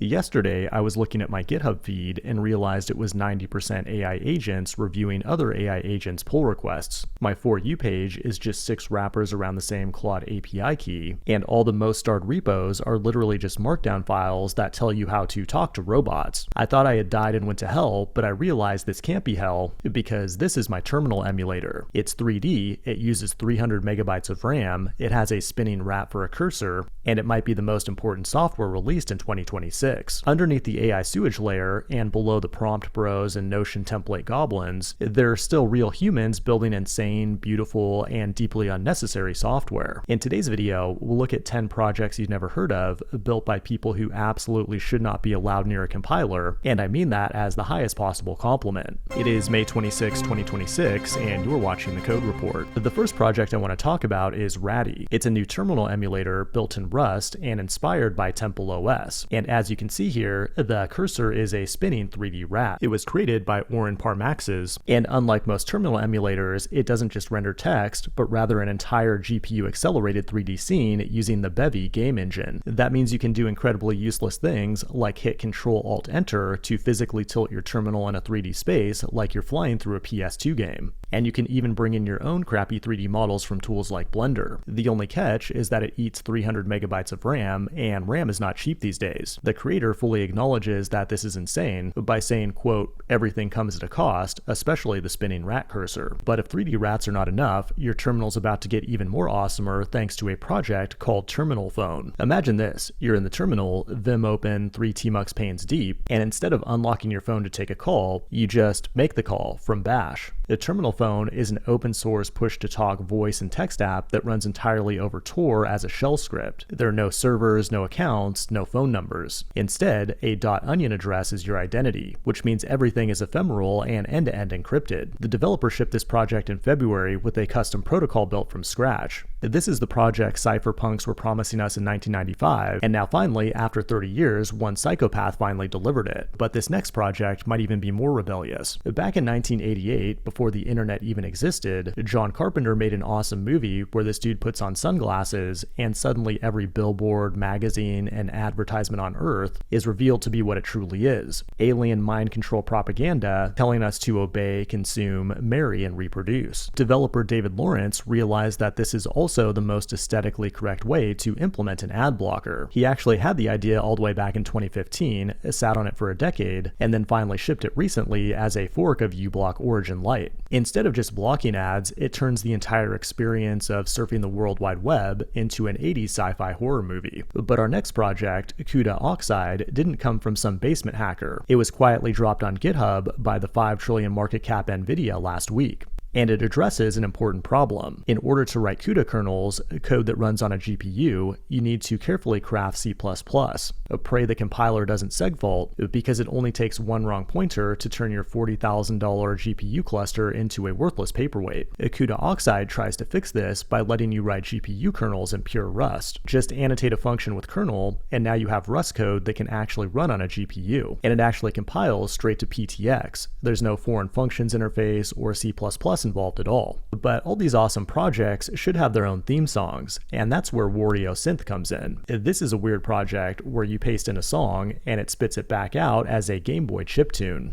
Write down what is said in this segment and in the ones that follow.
Yesterday, I was looking at my GitHub feed and realized it was 90% AI agents reviewing other AI agents' pull requests. My For You page is just 6 wrappers around the same Claude API key, and all the most starred repos are literally just markdown files that tell you how to talk to robots. I thought I had died and went to hell, but I realized this can't be hell because this is my terminal emulator. It's 3D, it uses 300 megabytes of RAM, it has a spinning wrap for a cursor, and it might be the most important software released in 2026. Underneath the AI sewage layer and below the prompt bros and Notion template goblins, there are still real humans building insane, beautiful, and deeply unnecessary software. In today's video, we'll look at 10 projects you've never heard of, built by people who absolutely should not be allowed near a compiler, and I mean that as the highest possible compliment. It is May 26, 2026, and you're watching the Code Report. The first project I want to talk about is Ratty. It's a new terminal emulator built in Rust and inspired by Temple OS, and as you can see here, the cursor is a spinning 3D wrap. It was created by Oren Parmaxes, and unlike most terminal emulators, it doesn't just render text, but rather an entire GPU-accelerated 3D scene using the Bevy game engine. That means you can do incredibly useless things like hit Ctrl-Alt-Enter to physically tilt your terminal in a 3D space like you're flying through a PS2 game. And you can even bring in your own crappy 3D models from tools like Blender. The only catch is that it eats 300 megabytes of RAM, and RAM is not cheap these days. The creator fully acknowledges that this is insane by saying, quote, "Everything comes at a cost, especially the spinning rat cursor." But if 3D rats are not enough, your terminal's about to get even more awesomer thanks to a project called Terminal Phone. Imagine this, you're in the terminal, Vim open, 3 Tmux panes deep, and instead of unlocking your phone to take a call, you just make the call from Bash. The Terminal Phone is an open source push-to-talk voice and text app that runs entirely over Tor as a shell script. There are no servers, no accounts, no phone numbers. Instead, a .onion address is your identity, which means everything is ephemeral and end-to-end encrypted. The developer shipped this project in February with a custom protocol built from scratch. This is the project cypherpunks were promising us in 1995, and now finally, after 30 years, one psychopath finally delivered it. But this next project might even be more rebellious. Back in 1988, before the internet even existed, John Carpenter made an awesome movie where this dude puts on sunglasses, and suddenly every billboard, magazine, and advertisement on Earth is revealed to be what it truly is: alien mind control propaganda telling us to obey, consume, marry, and reproduce. Developer David Lawrence realized that this is also the most aesthetically correct way to implement an ad blocker. He actually had the idea all the way back in 2015, sat on it for a decade, and then finally shipped it recently as a fork of uBlock Origin Lite. Instead of just blocking ads, it turns the entire experience of surfing the World Wide Web into an 80s sci-fi horror movie. But our next project, CUDA Oxide, didn't come from some basement hacker. It was quietly dropped on GitHub by the 5 trillion market cap Nvidia last week. And it addresses an important problem. In order to write CUDA kernels, code that runs on a GPU, you need to carefully craft C++. Pray the compiler doesn't segfault, because it only takes one wrong pointer to turn your $40,000 GPU cluster into a worthless paperweight. CUDA Oxide tries to fix this by letting you write GPU kernels in pure Rust. Just annotate a function with kernel, and now you have Rust code that can actually run on a GPU. And it actually compiles straight to PTX. There's no foreign functions interface or C++ involved at all. But all these awesome projects should have their own theme songs, and that's where Wario Synth comes in. This is a weird project where you paste in a song and it spits it back out as a Game Boy chiptune.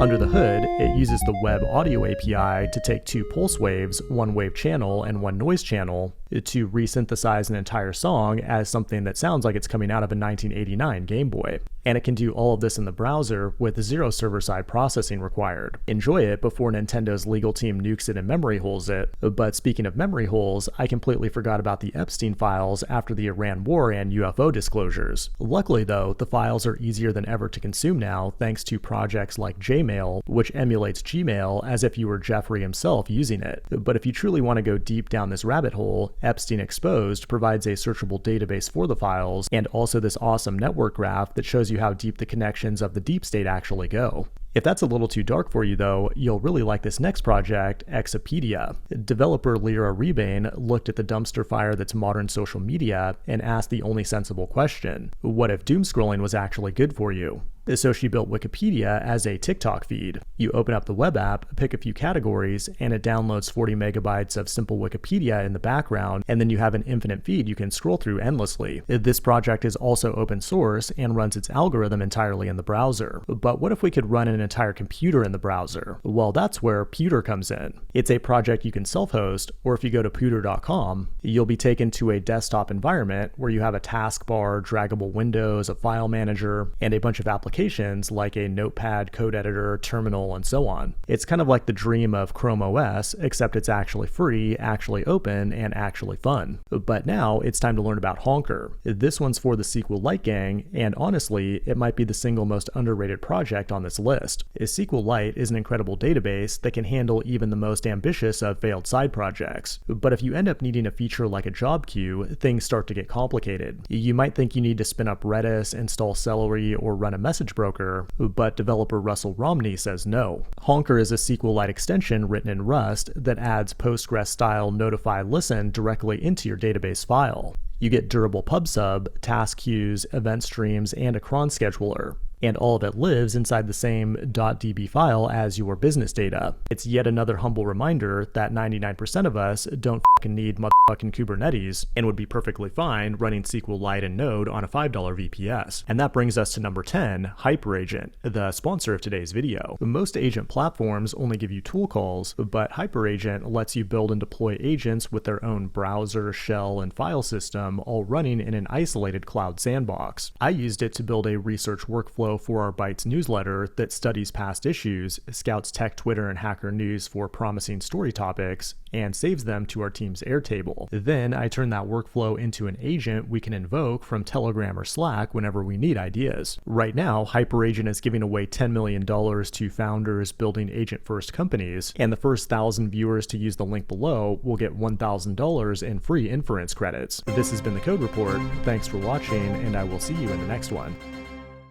Under the hood, it uses the Web Audio API to take 2 pulse waves, 1 wave channel and 1 noise channel, to resynthesize an entire song as something that sounds like it's coming out of a 1989 Game Boy. And it can do all of this in the browser with 0 server-side processing required. Enjoy it before Nintendo's legal team nukes it and memory holes it. But speaking of memory holes, I completely forgot about the Epstein files after the Iran war and UFO disclosures. Luckily though, the files are easier than ever to consume now thanks to projects like Jmail, which emulates Gmail as if you were Jeffrey himself using it. But if you truly want to go deep down this rabbit hole, Epstein Exposed provides a searchable database for the files, and also this awesome network graph that shows you how deep the connections of the deep state actually go. If that's a little too dark for you though, you'll really like this next project, Exapedia. Developer Lyra Rebane looked at the dumpster fire that's modern social media and asked the only sensible question: what if doom scrolling was actually good for you? So she built Wikipedia as a TikTok feed. You open up the web app, pick a few categories, and it downloads 40 megabytes of simple Wikipedia in the background, and then you have an infinite feed you can scroll through endlessly. This project is also open source and runs its algorithm entirely in the browser. But what if we could run an entire computer in the browser? Well, that's where Pewter comes in. It's a project you can self-host, or if you go to pewter.com, you'll be taken to a desktop environment where you have a taskbar, draggable windows, a file manager, and a bunch of applications like a notepad, code editor, terminal, and so on. It's kind of like the dream of Chrome OS, except it's actually free, actually open, and actually fun. But now it's time to learn about Honker. This one's for the SQLite gang, and honestly, it might be the single most underrated project on this list. SQLite is an incredible database that can handle even the most ambitious of failed side projects. But if you end up needing a feature like a job queue, things start to get complicated. You might think you need to spin up Redis, install Celery, or run a message broker, but developer Russell Romney says no. Honker is a SQLite extension written in Rust that adds Postgres-style notify listen directly into your database file. You get durable pub/sub, task queues, event streams, and a cron scheduler. And all of it lives inside the same .db file as your business data. It's yet another humble reminder that 99% of us don't fucking need motherfucking Kubernetes and would be perfectly fine running SQLite and Node on a $5 VPS. And that brings us to number 10, HyperAgent, the sponsor of today's video. Most agent platforms only give you tool calls, but HyperAgent lets you build and deploy agents with their own browser, shell, and file system, all running in an isolated cloud sandbox. I used it to build a research workflow for our Bytes newsletter that studies past issues, scouts tech, Twitter, and hacker news for promising story topics, and saves them to our team's Airtable. Then I turn that workflow into an agent we can invoke from Telegram or Slack whenever we need ideas. Right now, HyperAgent is giving away $10 million to founders building agent-first companies, and the first 1,000 viewers to use the link below will get $1,000 in free inference credits. This has been the Code Report. Thanks for watching, and I will see you in the next one.